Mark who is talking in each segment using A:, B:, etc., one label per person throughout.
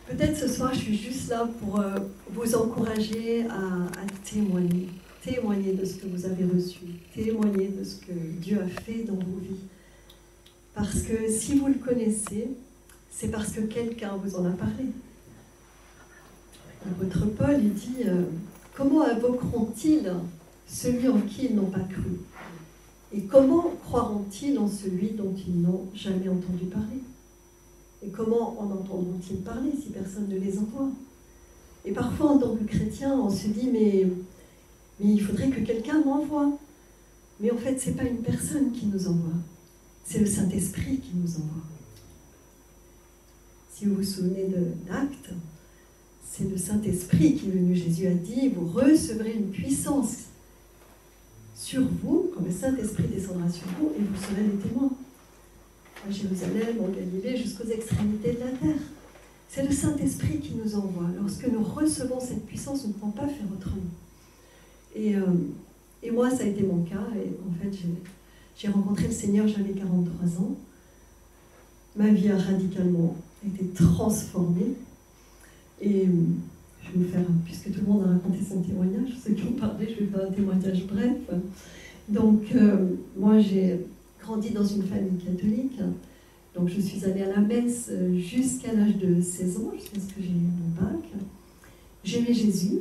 A: Peut-être ce soir, je suis juste là pour vous encourager à témoigner. Témoigner de ce que vous avez reçu. Témoigner de ce que Dieu a fait dans vos vies. Parce que si vous le connaissez, c'est parce que quelqu'un vous en a parlé. L'apôtre Paul, il dit comment invoqueront-ils celui en qui ils n'ont pas cru? Et comment croiront-ils en celui dont ils n'ont jamais entendu parler? Et comment en entendront-ils parler si personne ne les envoie? Et parfois, en tant que chrétien, on se dit, mais il faudrait que quelqu'un m'envoie. Mais en fait, ce n'est pas une personne qui nous envoie. C'est le Saint-Esprit qui nous envoie. Si vous vous souvenez d'Actes, c'est le Saint-Esprit qui est venu. Jésus a dit, vous recevrez une puissance sur vous, quand le Saint-Esprit descendra sur vous, et vous serez des témoins. À Jérusalem, en Galilée, jusqu'aux extrémités de la terre. C'est le Saint-Esprit qui nous envoie. Lorsque nous recevons cette puissance, on ne peut pas faire autrement. Et moi, ça a été mon cas. Et en fait, j'ai rencontré le Seigneur, j'avais 43 ans. Ma vie a radicalement été transformée. Et je vais vous faire, puisque tout le monde a raconté son témoignage, ceux qui ont parlé, je vais faire un témoignage bref. Donc, moi, j'ai grandi dans une famille catholique. Donc, je suis allée à la messe jusqu'à l'âge de 16 ans, jusqu'à ce que j'ai eu mon bac. J'aimais Jésus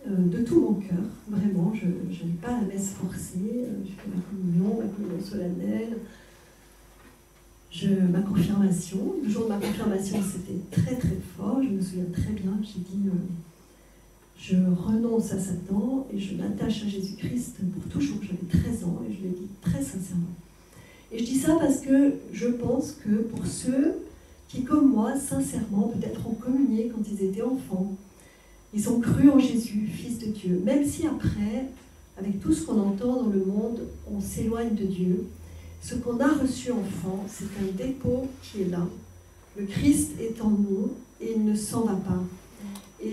A: de tout mon cœur, vraiment. Je n'allais pas à la messe forcée. J'ai fait ma communion solennelle. Ma confirmation, le jour de ma confirmation, c'était très très fort, je me souviens très bien, j'ai dit je renonce à Satan et je m'attache à Jésus-Christ pour toujours. J'avais 13 ans et je l'ai dit très sincèrement. Et je dis ça parce que je pense que pour ceux qui, comme moi, sincèrement, peut-être ont communié quand ils étaient enfants, ils ont cru en Jésus, Fils de Dieu, même si après, avec tout ce qu'on entend dans le monde, on s'éloigne de Dieu. Ce qu'on a reçu enfant, c'est un dépôt qui est là. Le Christ est en nous et il ne s'en va pas. Et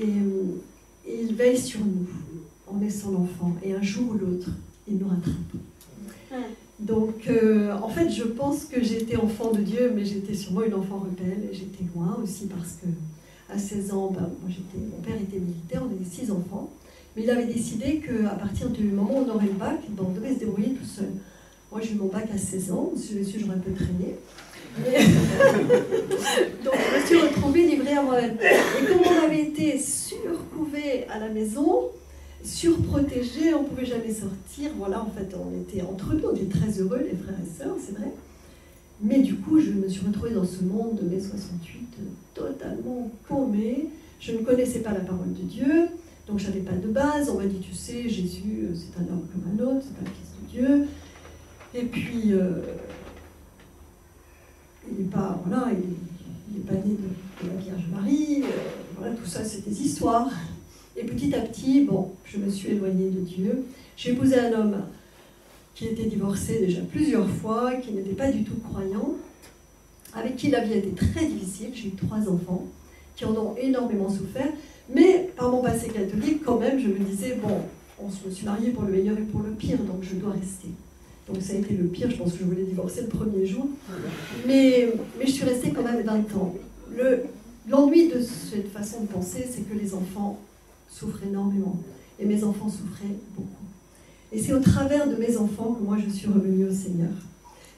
A: il veille sur nous. On est son enfant. Et un jour ou l'autre, il nous rattrape. Donc, en fait, je pense que j'étais enfant de Dieu, mais j'étais sûrement une enfant rebelle. Et j'étais loin aussi parce que à 16 ans, mon père était militaire, on avait 6 enfants. Mais il avait décidé qu'à partir du moment où on aurait le bac, on devait se débrouiller tout seul. Moi, j'ai eu mon bac à 16 ans, monsieur, j'aurais un peu traîné. Donc, je me suis retrouvée livrée à moi-même. Et comme on avait été surcouvés à la maison, surprotégés, on ne pouvait jamais sortir, voilà, en fait, on était entre nous, on était très heureux, les frères et sœurs, c'est vrai. Mais du coup, je me suis retrouvée dans ce monde de mai 68, totalement paumée. Je ne connaissais pas la parole de Dieu, donc je n'avais pas de base. On m'a dit, tu sais, Jésus, c'est un homme comme un autre, c'est pas le Fils de Dieu. Et puis, il n'est pas, voilà, il n'est pas né de la Vierge Marie, voilà, tout ça, c'est des histoires. Et petit à petit, bon, je me suis éloignée de Dieu. J'ai épousé un homme qui était divorcé déjà plusieurs fois, qui n'était pas du tout croyant, avec qui la vie a été très difficile. J'ai eu 3 enfants qui en ont énormément souffert, mais par mon passé catholique, quand même, je me disais, bon, je me suis mariée pour le meilleur et pour le pire, donc je dois rester. Donc ça a été le pire, je pense que je voulais divorcer le premier jour. Mais je suis restée quand même 20 ans. L'ennui de cette façon de penser, c'est que les enfants souffrent énormément. Et mes enfants souffraient beaucoup. Et c'est au travers de mes enfants que moi je suis revenue au Seigneur.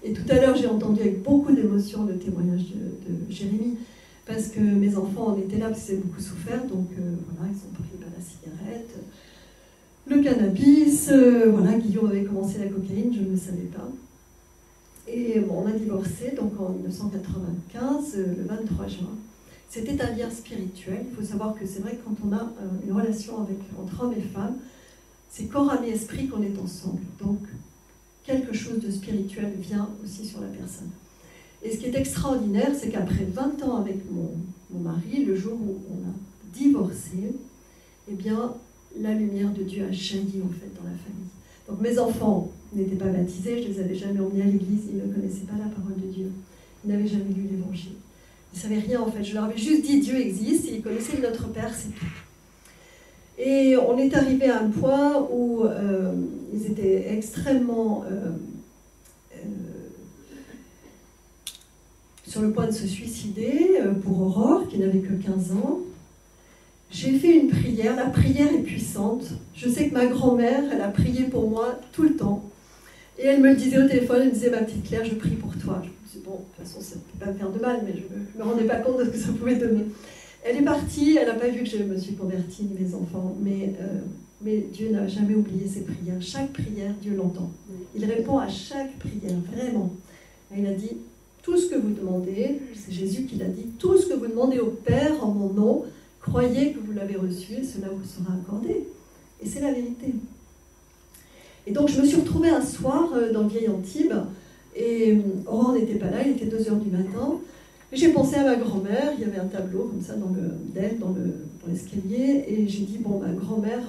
A: Et tout à l'heure, j'ai entendu avec beaucoup d'émotion le témoignage de Jérémie, parce que mes enfants en étaient là, parce qu'ils avaient beaucoup souffert, donc voilà, ils ont pris la cigarette, le cannabis, voilà, Guillaume avait commencé la cocaïne, je ne le savais pas. Et bon, on a divorcé, donc en 1995, le 23 juin. C'était un lien spirituel. Il faut savoir que c'est vrai que quand on a une relation entre hommes et femmes, c'est corps, âme et esprit qu'on est ensemble. Donc, quelque chose de spirituel vient aussi sur la personne. Et ce qui est extraordinaire, c'est qu'après 20 ans avec mon mari, le jour où on a divorcé, eh bien, la lumière de Dieu a jailli en fait dans la famille. Donc mes enfants n'étaient pas baptisés, je ne les avais jamais emmenés à l'église, ils ne connaissaient pas la parole de Dieu. Ils n'avaient jamais lu l'évangile. Ils ne savaient rien en fait. Je leur avais juste dit Dieu existe et ils connaissaient notre Père, c'est tout. Et on est arrivé à un point où ils étaient sur le point de se suicider pour Aurore, qui n'avait que 15 ans. J'ai fait une prière, la prière est puissante. Je sais que ma grand-mère, elle a prié pour moi tout le temps. Et elle me le disait au téléphone, elle me disait, ma petite Claire, je prie pour toi. Je me disais, bon, de toute façon, ça ne peut pas me faire de mal, mais je ne me rendais pas compte de ce que ça pouvait donner. Elle est partie, elle n'a pas vu que je me suis convertie, ni mes enfants, mais Dieu n'a jamais oublié ses prières. Chaque prière, Dieu l'entend. Il répond à chaque prière, vraiment. Et il a dit, tout ce que vous demandez, c'est Jésus qui l'a dit, tout ce que vous demandez au Père en mon nom, croyez que vous l'avez reçu et cela vous sera accordé. Et c'est la vérité. Et donc je me suis retrouvée un soir dans le vieil Antibes, et Aurore n'était pas là, il était 2h du matin. Et j'ai pensé à ma grand-mère, il y avait un tableau comme ça d'elle dans l'escalier, et j'ai dit, bon, ma grand-mère,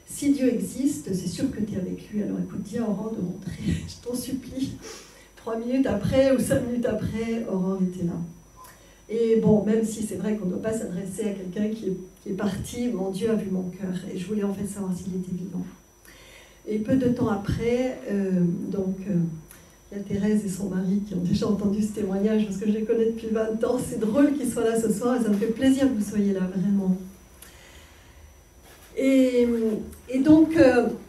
A: si Dieu existe, c'est sûr que tu es avec lui, alors écoute, dis à Aurore de rentrer, je t'en supplie. 3 minutes après ou 5 minutes après, Aurore était là. Et bon, même si c'est vrai qu'on ne doit pas s'adresser à quelqu'un qui est parti, mon Dieu a vu mon cœur, et je voulais en fait savoir s'il était vivant. Et peu de temps après, il y a Thérèse et son mari qui ont déjà entendu ce témoignage, parce que je les connais depuis 20 ans. C'est drôle qu'ils soient là ce soir, et ça me fait plaisir que vous soyez là, vraiment. Et donc,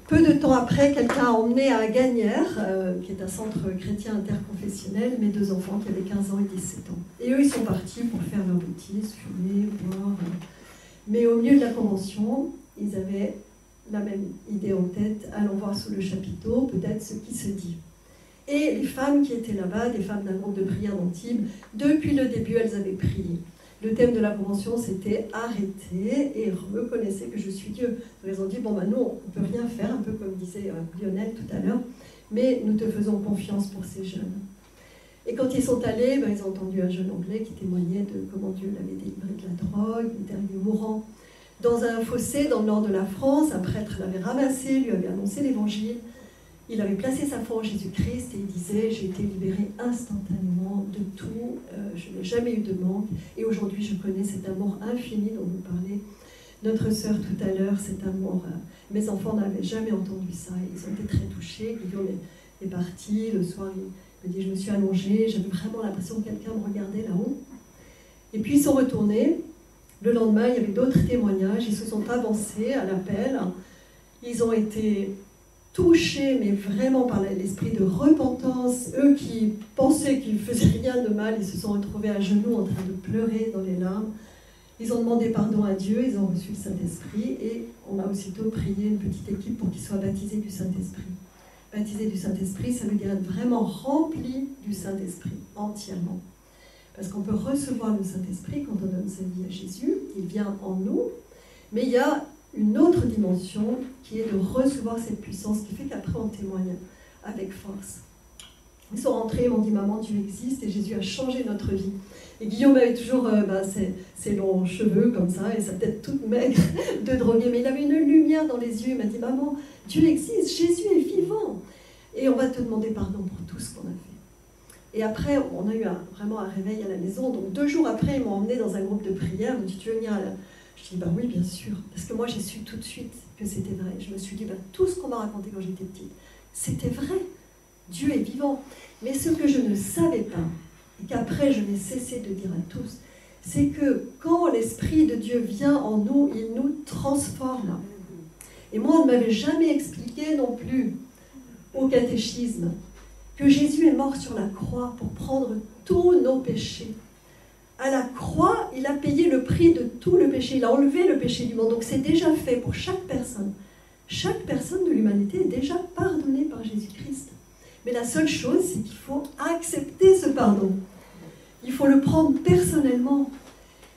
A: peu de temps après, quelqu'un a emmené à Gagnères, qui est un centre chrétien interconfessionnel, mes 2 enfants qui avaient 15 ans et 17 ans. Et eux, ils sont partis pour faire leur bêtise, fumer, boire. Mais au milieu de la convention, ils avaient la même idée en tête, allons voir sous le chapiteau, peut-être ce qui se dit. Et les femmes qui étaient là-bas, des femmes d'un groupe de prière d'Antibes, depuis le début, elles avaient prié. Le thème de la convention, c'était « Arrêtez et reconnaissez que je suis Dieu ». Elles ont dit « Bon, nous, on ne peut rien faire », un peu comme disait Lionel tout à l'heure, mais nous te faisons confiance pour ces jeunes. Et quand ils sont allés, ils ont entendu un jeune Anglais qui témoignait de comment Dieu l'avait délivré de la drogue, il était arrivé mourant dans un fossé dans le nord de la France. Un prêtre l'avait ramassé, lui avait annoncé l'évangile. Il avait placé sa foi en Jésus-Christ et il disait « J'ai été libéré instantanément de tout, je n'ai jamais eu de manque et aujourd'hui je connais cet amour infini dont vous parlez. Notre sœur tout à l'heure, cet amour, mes enfants n'avaient jamais entendu ça, ils ont été très touchés. Guillaume est parti, le soir il me dit « Je me suis allongée, j'avais vraiment l'impression que quelqu'un me regardait là-haut. » Et puis ils sont retournés. Le lendemain, il y avait d'autres témoignages, ils se sont avancés à l'appel, ils ont été touchés, mais vraiment par l'esprit de repentance. Eux qui pensaient qu'ils ne faisaient rien de mal, ils se sont retrouvés à genoux en train de pleurer dans les larmes. Ils ont demandé pardon à Dieu, ils ont reçu le Saint-Esprit et on a aussitôt prié une petite équipe pour qu'ils soient baptisés du Saint-Esprit. Baptisés du Saint-Esprit, ça veut dire être vraiment rempli du Saint-Esprit, entièrement. Parce qu'on peut recevoir le Saint-Esprit quand on donne sa vie à Jésus, il vient en nous, mais il y a une autre dimension qui est de recevoir cette puissance qui fait qu'après on témoigne avec force. Ils sont rentrés, ils m'ont dit « Maman, Dieu existe et Jésus a changé notre vie ». Et Guillaume avait toujours ses longs cheveux comme ça et sa tête toute maigre de drogué, mais il avait une lumière dans les yeux. Il m'a dit « Maman, Dieu existe, Jésus est vivant et on va te demander pardon pour tout ce qu'on a fait ». Et après, on a eu vraiment un réveil à la maison. Donc 2 jours après, ils m'ont emmené dans un groupe de prière. Ils m'ont dit « Tu veux venir à la... » Je dis, oui, bien sûr, parce que moi j'ai su tout de suite que c'était vrai. Je me suis dit, tout ce qu'on m'a raconté quand j'étais petite, c'était vrai. Dieu est vivant. Mais ce que je ne savais pas, et qu'après je n'ai cessé de dire à tous, c'est que quand l'Esprit de Dieu vient en nous, il nous transforme. Et moi, on ne m'avait jamais expliqué non plus au catéchisme que Jésus est mort sur la croix pour prendre tous nos péchés. À la croix, il a payé le prix de tout le péché. Il a enlevé le péché du monde. Donc c'est déjà fait pour chaque personne. Chaque personne de l'humanité est déjà pardonnée par Jésus-Christ. Mais la seule chose, c'est qu'il faut accepter ce pardon. Il faut le prendre personnellement.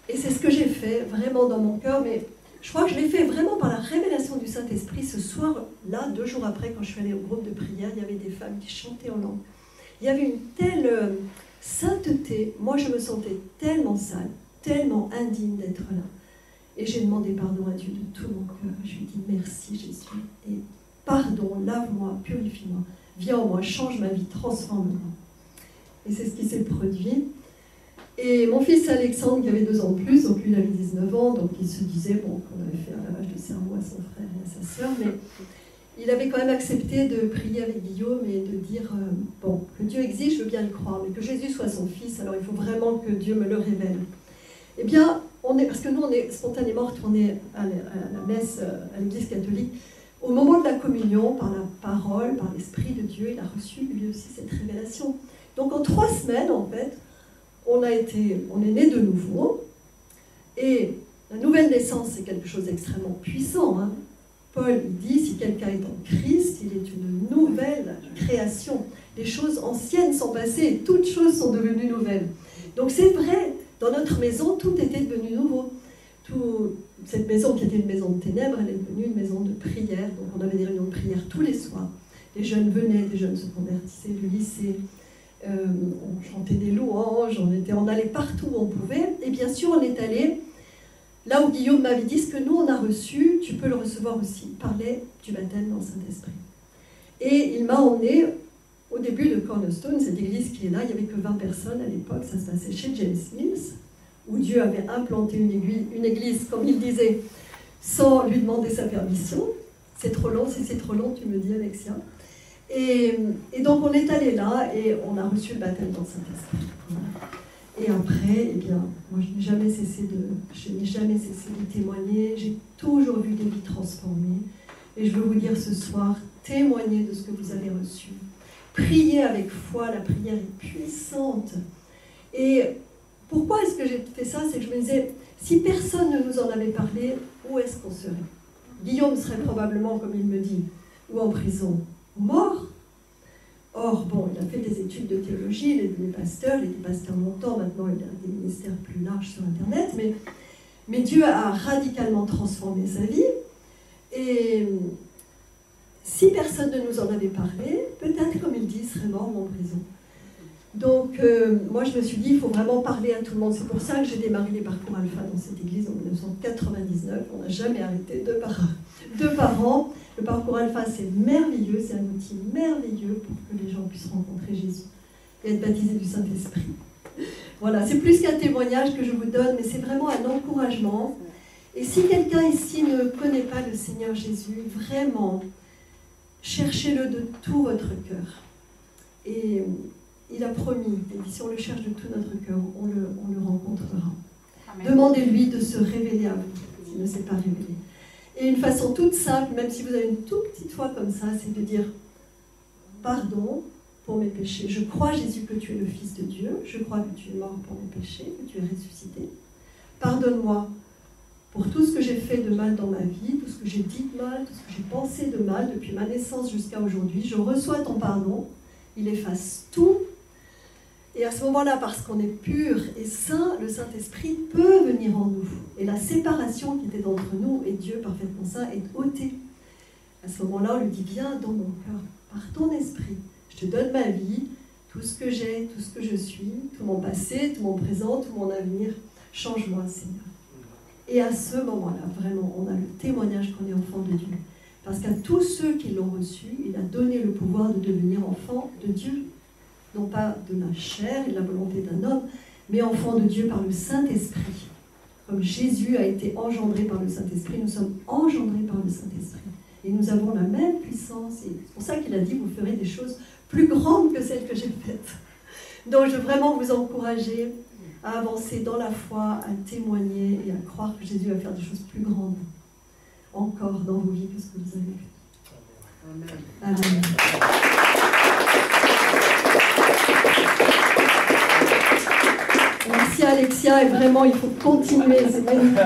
A: Et c'est ce que j'ai fait vraiment dans mon cœur. Mais je crois que je l'ai fait vraiment par la révélation du Saint-Esprit. Ce soir-là, 2 jours après, quand je suis allée au groupe de prière, il y avait des femmes qui chantaient en langue. Il y avait une telle... sainteté, moi je me sentais tellement sale, tellement indigne d'être là. Et j'ai demandé pardon à Dieu de tout mon cœur. Je lui ai dit merci Jésus. Et pardon, lave-moi, purifie-moi, viens en moi, change ma vie, transforme-moi. Et c'est ce qui s'est produit. Et mon fils Alexandre, qui avait 2 ans de plus, donc lui il avait 19 ans, donc il se disait qu'on avait fait un lavage de cerveau à son frère et à sa sœur, mais il avait quand même accepté de prier avec Guillaume et de dire bon, que Dieu existe, je veux bien le croire, mais que Jésus soit son fils, alors il faut vraiment que Dieu me le révèle. Eh bien, parce que nous, on est spontanément retournés à la messe, à l'église catholique, au moment de la communion, par la parole, par l'Esprit de Dieu, il a reçu lui aussi cette révélation. Donc en 3 semaines, en fait, on est né de nouveau, et la nouvelle naissance, c'est quelque chose d'extrêmement puissant. Hein. Paul dit, si quelqu'un est en Christ, il est une nouvelle création. Les choses anciennes sont passées et toutes choses sont devenues nouvelles. Donc c'est vrai, dans notre maison, tout était devenu nouveau. Cette maison qui était une maison de ténèbres, elle est devenue une maison de prière. Donc on avait des réunions de prière tous les soirs. Les jeunes venaient, des jeunes se convertissaient du lycée. On chantait des louanges, on allait partout où on pouvait. Et bien sûr, on est allé là où Guillaume m'avait dit ce que nous on a reçu, tu peux le recevoir aussi. Il parlait du baptême dans le Saint-Esprit. Et il m'a emmené au début de Cornerstone, cette église qui est là, il n'y avait que 20 personnes à l'époque, ça se passait chez James Mills, où Dieu avait implanté une église, comme il disait, sans lui demander sa permission. C'est trop long, si c'est trop long, tu me dis, Alexia. Et donc on est allé là et on a reçu le baptême dans le Saint-Esprit. Voilà. Et après, eh bien, moi je n'ai jamais cessé de témoigner, j'ai toujours vu des vies transformées. Et je veux vous dire ce soir, témoignez de ce que vous avez reçu. Priez avec foi, la prière est puissante. Et pourquoi est-ce que j'ai fait ça? C'est que je me disais, si personne ne nous en avait parlé, où est-ce qu'on serait? Guillaume serait probablement, comme il me dit, ou en prison, ou mort. Or, bon, il a fait des études de théologie, il est devenu pasteur, il était pasteur longtemps, maintenant il a des ministères plus larges sur Internet, mais Dieu a radicalement transformé sa vie, et si personne ne nous en avait parlé, peut-être, comme il dit, il serait mort ou en prison. Donc, moi je me suis dit, il faut vraiment parler à tout le monde, c'est pour ça que j'ai démarré les parcours alpha dans cette église en 1999, on n'a jamais arrêté, 2 par an. Le parcours alpha, c'est merveilleux, c'est un outil merveilleux pour que les gens puissent rencontrer Jésus et être baptisés du Saint-Esprit. Voilà, c'est plus qu'un témoignage que je vous donne, mais c'est vraiment un encouragement. Et si quelqu'un ici ne connaît pas le Seigneur Jésus, vraiment, cherchez-le de tout votre cœur. Et il a promis, et si on le cherche de tout notre cœur, on le rencontrera. Amen. Demandez-lui de se révéler à vous, s'il ne s'est pas révélé. Et une façon toute simple, même si vous avez une toute petite foi comme ça, c'est de dire « Pardon pour mes péchés. Je crois, Jésus, que tu es le Fils de Dieu. Je crois que tu es mort pour mes péchés, que tu es ressuscité. Pardonne-moi pour tout ce que j'ai fait de mal dans ma vie, tout ce que j'ai dit de mal, tout ce que j'ai pensé de mal depuis ma naissance jusqu'à aujourd'hui. Je reçois ton pardon. Il efface tout. Et à ce moment-là, parce qu'on est pur et saint, le Saint-Esprit peut venir en nous. Et la séparation qui était entre nous et Dieu parfaitement saint est ôtée. À ce moment-là, on lui dit, viens dans mon cœur, par ton esprit. Je te donne ma vie, tout ce que j'ai, tout ce que je suis, tout mon passé, tout mon présent, tout mon avenir. Change-moi, Seigneur. Et à ce moment-là, vraiment, on a le témoignage qu'on est enfant de Dieu. Parce qu'à tous ceux qui l'ont reçu, il a donné le pouvoir de devenir enfant de Dieu. Non pas de la chair et de la volonté d'un homme, mais enfant de Dieu par le Saint-Esprit. Comme Jésus a été engendré par le Saint-Esprit, nous sommes engendrés par le Saint-Esprit. Et nous avons la même puissance. Et c'est pour ça qu'il a dit, vous ferez des choses plus grandes que celles que j'ai faites. Donc je veux vraiment vous encourager à avancer dans la foi, à témoigner et à croire que Jésus va faire des choses plus grandes encore dans vos vies que ce que vous avez fait. Amen. Amen. Merci Alexia, et vraiment il faut continuer, c'est magnifique.